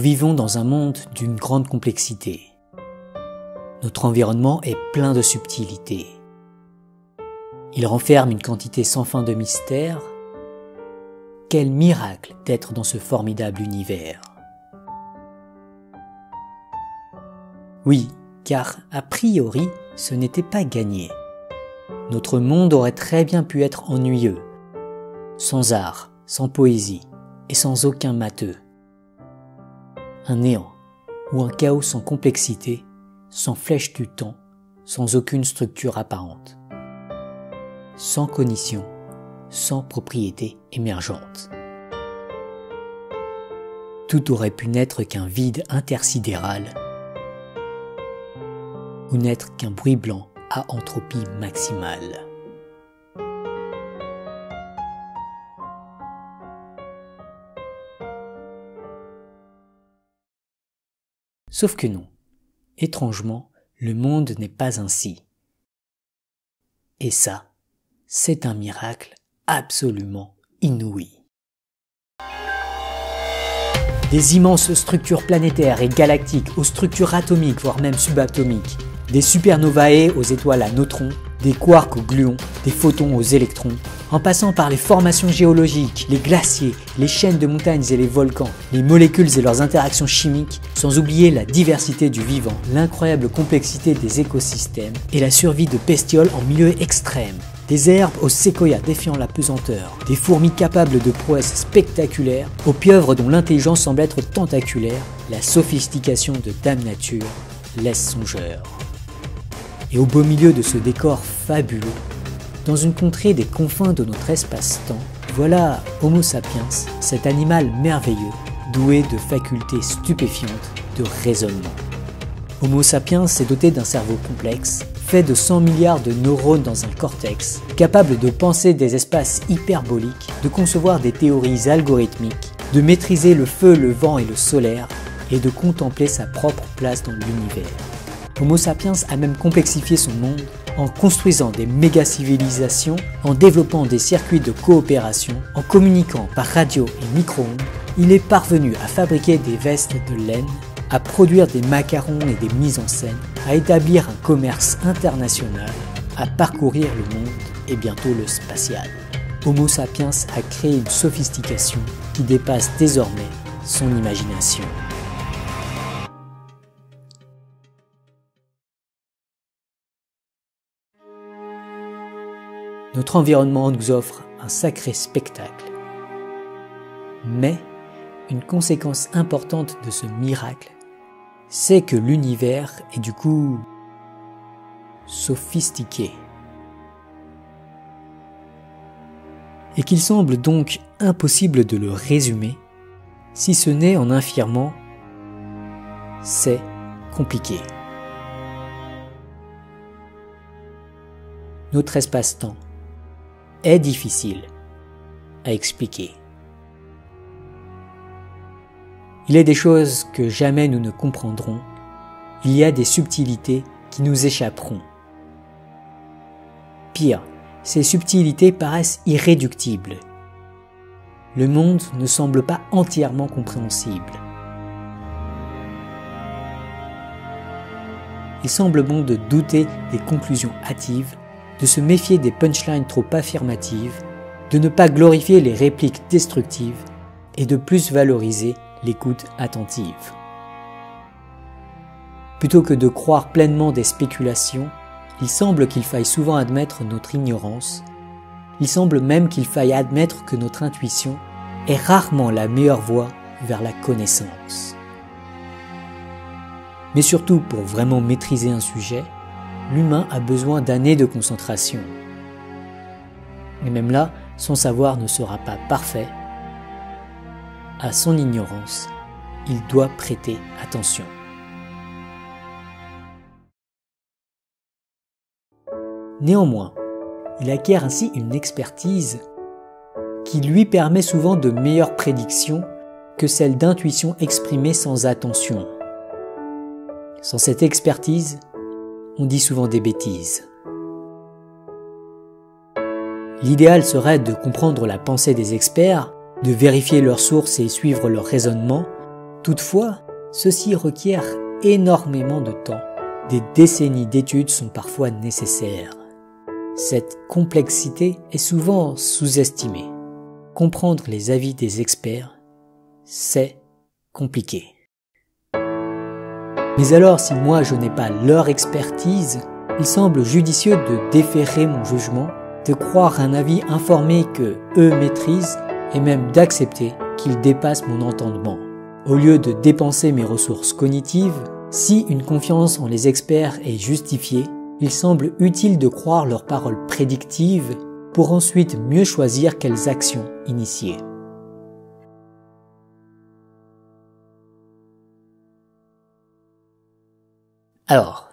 vivons dans un monde d'une grande complexité. Notre environnement est plein de subtilités. Il renferme une quantité sans fin de mystères. Quel miracle d'être dans ce formidable univers! Oui, car a priori, ce n'était pas gagné. Notre monde aurait très bien pu être ennuyeux, sans art, sans poésie et sans aucun matheux. Un néant ou un chaos sans complexité, sans flèche du temps, sans aucune structure apparente, sans cognition, sans propriété émergente. Tout aurait pu n'être qu'un vide intersidéral ou n'être qu'un bruit blanc à entropie maximale. Sauf que non. Étrangement, le monde n'est pas ainsi. Et ça, c'est un miracle absolument inouï. Des immenses structures planétaires et galactiques aux structures atomiques, voire même subatomiques, des supernovae aux étoiles à neutrons, des quarks aux gluons, des photons aux électrons, en passant par les formations géologiques, les glaciers, les chaînes de montagnes et les volcans, les molécules et leurs interactions chimiques, sans oublier la diversité du vivant, l'incroyable complexité des écosystèmes et la survie de bestioles en milieu extrême, des herbes aux séquoias défiant la pesanteur, des fourmis capables de prouesses spectaculaires, aux pieuvres dont l'intelligence semble être tentaculaire, la sophistication de Dame Nature laisse songeur. Et au beau milieu de ce décor fabuleux, dans une contrée des confins de notre espace-temps, voilà Homo sapiens, cet animal merveilleux, doué de facultés stupéfiantes de raisonnement. Homo sapiens est doté d'un cerveau complexe, fait de 100 milliards de neurones dans un cortex, capable de penser des espaces hyperboliques, de concevoir des théories algorithmiques, de maîtriser le feu, le vent et le solaire, et de contempler sa propre place dans l'univers. Homo sapiens a même complexifié son monde en construisant des méga-civilisations, en développant des circuits de coopération, en communiquant par radio et micro-ondes. Il est parvenu à fabriquer des vestes de laine, à produire des macarons et des mises en scène, à établir un commerce international, à parcourir le monde et bientôt le spatial. Homo sapiens a créé une sophistication qui dépasse désormais son imagination. Notre environnement nous offre un sacré spectacle. Mais une conséquence importante de ce miracle, c'est que l'univers est du coup sophistiqué. Et qu'il semble donc impossible de le résumer, si ce n'est en affirmant « c'est compliqué ». Notre espace-temps est difficile à expliquer. Il y a des choses que jamais nous ne comprendrons, il y a des subtilités qui nous échapperont. Pire, ces subtilités paraissent irréductibles. Le monde ne semble pas entièrement compréhensible. Il semble bon de douter des conclusions hâtives, de se méfier des punchlines trop affirmatives, de ne pas glorifier les répliques destructives et de plus valoriser l'écoute attentive. Plutôt que de croire pleinement des spéculations, il semble qu'il faille souvent admettre notre ignorance, il semble même qu'il faille admettre que notre intuition est rarement la meilleure voie vers la connaissance. Mais surtout, pour vraiment maîtriser un sujet, l'humain a besoin d'années de concentration. Et même là, son savoir ne sera pas parfait. À son ignorance, il doit prêter attention. Néanmoins, il acquiert ainsi une expertise qui lui permet souvent de meilleures prédictions que celles d'intuition exprimée sans attention. Sans cette expertise, on dit souvent des bêtises. L'idéal serait de comprendre la pensée des experts, de vérifier leurs sources et suivre leur raisonnement, Toutefois, ceci requiert énormément de temps. Des décennies d'études sont parfois nécessaires. Cette complexité est souvent sous-estimée. Comprendre les avis des experts, c'est compliqué. Mais alors, si moi je n'ai pas leur expertise, il semble judicieux de déférer mon jugement, de croire un avis informé que eux maîtrisent et même d'accepter qu'il dépasse mon entendement. Au lieu de dépenser mes ressources cognitives, si une confiance en les experts est justifiée, il semble utile de croire leurs paroles prédictives pour ensuite mieux choisir quelles actions initier. Alors,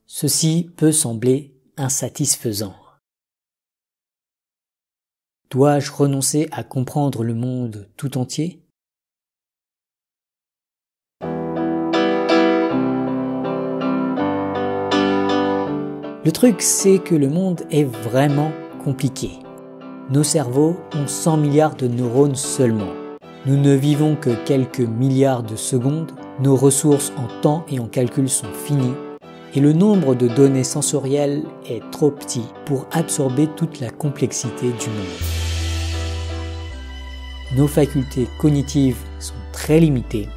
ceci peut sembler insatisfaisant. Dois-je renoncer à comprendre le monde tout entier ? Le truc, c'est que le monde est vraiment compliqué. Nos cerveaux ont 100 milliards de neurones seulement. Nous ne vivons que quelques milliards de secondes, nos ressources en temps et en calcul sont finies, et le nombre de données sensorielles est trop petit pour absorber toute la complexité du monde. Nos facultés cognitives sont très limitées.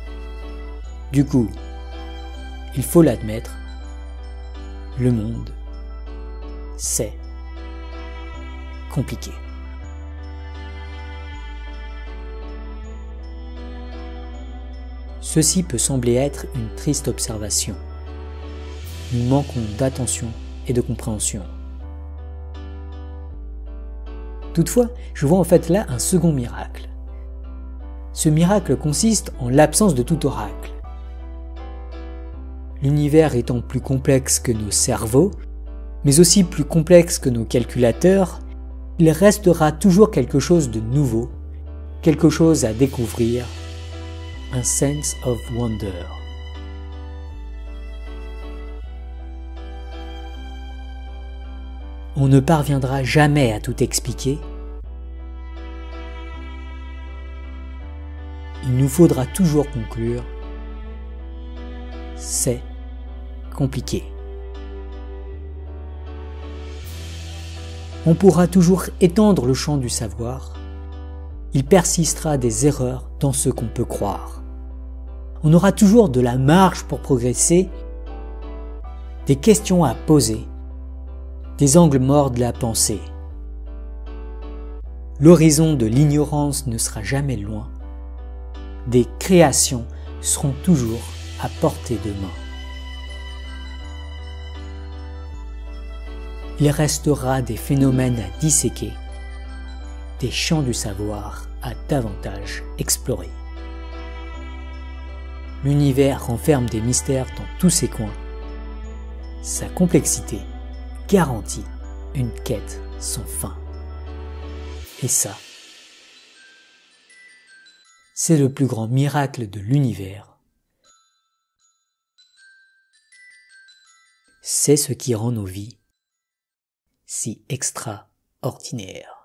Du coup, il faut l'admettre, le monde, c'est compliqué. Ceci peut sembler être une triste observation. Nous manquons d'attention et de compréhension. Toutefois, je vois en fait là un second miracle. Ce miracle consiste en l'absence de tout oracle. L'univers étant plus complexe que nos cerveaux, mais aussi plus complexe que nos calculateurs, il restera toujours quelque chose de nouveau, quelque chose à découvrir, un sense of wonder. On ne parviendra jamais à tout expliquer. Il nous faudra toujours conclure, c'est compliqué. On pourra toujours étendre le champ du savoir. Il persistera des erreurs dans ce qu'on peut croire. On aura toujours de la marge pour progresser, des questions à poser, des angles morts de la pensée. L'horizon de l'ignorance ne sera jamais loin. Des créations seront toujours à portée de main. Il restera des phénomènes à disséquer, des champs du savoir à davantage explorer. L'univers renferme des mystères dans tous ses coins. Sa complexité garantit une quête sans fin. Et ça, c'est le plus grand miracle de l'univers. C'est ce qui rend nos vies si extraordinaires.